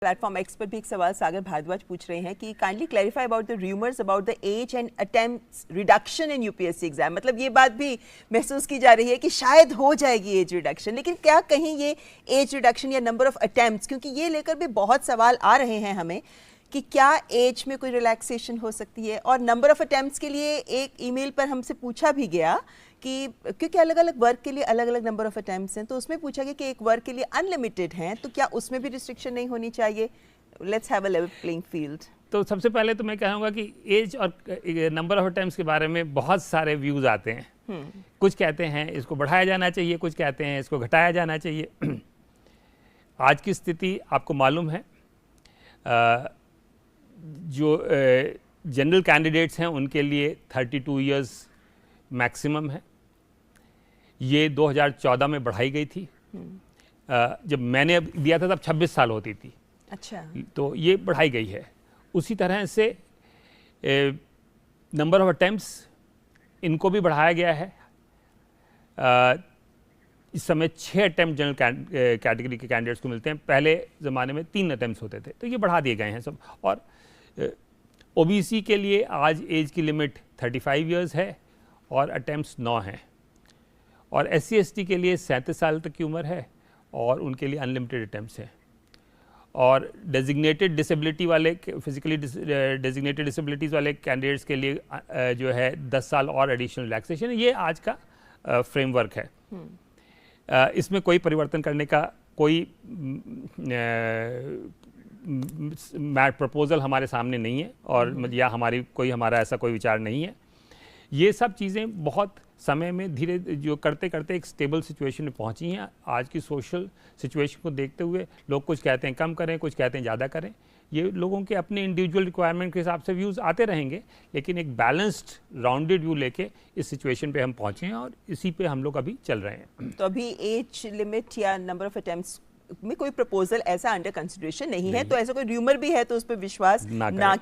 Platform x पर भी एक सवाल सागर भारद्वाज पूछ रहे हैं कि kindly clarify about the rumours about the age and attempts reduction in UPSC exam. मतलब ये बात भी महसूस की जा रही है कि शायद हो जाएगी एज रिडक्शन, लेकिन क्या कहीं ये एज रिडक्शन या नंबर ऑफ अटेम्प्ट्स, क्योंकि ये लेकर भी बहुत सवाल आ रहे हैं हमें कि क्या एज में कोई रिलैक्सेशन हो सकती है। और नंबर ऑफ अटेम्प्ट्स के लिए एक ईमेल पर हमसे पूछा भी गया कि क्योंकि अलग अलग वर्क के लिए अलग अलग नंबर ऑफ अटेम्प्ट्स हैं, तो उसमें पूछा गया कि एक वर्क के लिए अनलिमिटेड हैं, तो क्या उसमें भी रिस्ट्रिक्शन नहीं होनी चाहिए। Let's have a level playing field. तो सबसे पहले तो मैं कहूँगा कि एज और नंबर ऑफ अटेम्प्ट्स के बारे में बहुत सारे व्यूज़ आते हैं। कुछ कहते हैं इसको बढ़ाया जाना चाहिए, कुछ कहते हैं इसको घटाया जाना चाहिए। आज की स्थिति आपको मालूम है, जो जनरल कैंडिडेट्स हैं उनके लिए 32 इयर्स मैक्सिमम है। ये 2014 में बढ़ाई गई थी। जब मैंने दिया था तब 26 साल होती थी। अच्छा, तो ये बढ़ाई गई है। उसी तरह से नंबर ऑफ अटेम्प्ट्स इनको भी बढ़ाया गया है। इस समय 6 अटेम्प्ट जनरल कैटेगरी के कैंडिडेट्स को मिलते हैं, पहले ज़माने में 3 अटेम्प्ट्स होते थे, तो ये बढ़ा दिए गए हैं सब। और ओबीसी के लिए आज एज की लिमिट 35 इयर्स है और अटेम्प्ट्स 9 हैं। और SC ST के लिए 37 साल तक की उम्र है और उनके लिए अनलिमिटेड अटेम्प्ट्स हैं। और डेजिग्नेटेड डिसेबिलिटी वाले, फिजिकली डेजिग्नेटेड डिसेबिलिटीज़ वाले कैंडिडेट्स के लिए जो है 10 साल और एडिशनल रिलैक्सेशन है। ये आज का फ्रेमवर्क है। इसमें कोई परिवर्तन करने का कोई प्रपोजल हमारे सामने नहीं है, और या हमारा ऐसा कोई विचार नहीं है। ये सब चीज़ें बहुत समय में धीरे जो करते करते एक स्टेबल सिचुएशन में पहुंची हैं। आज की सोशल सिचुएशन को देखते हुए लोग कुछ कहते हैं कम करें, कुछ कहते हैं ज़्यादा करें। ये लोगों के अपने इंडिविजुअल रिक्वायरमेंट के हिसाब से व्यूज़ आते रहेंगे, लेकिन एक बैलेंस्ड राउंडेड व्यू लेके इस सिचुएशन पे हम पहुँचे हैं और इसी पे हम लोग अभी चल रहे हैं। तो अभी एज लिमिट या नंबर ऑफ अटेम्प्ट्स में कोई प्रपोजल ऐसा अंडर कंसिडरेशन नहीं है, तो ऐसा कोई र्यूमर भी है तो उस पर विश्वास ना किया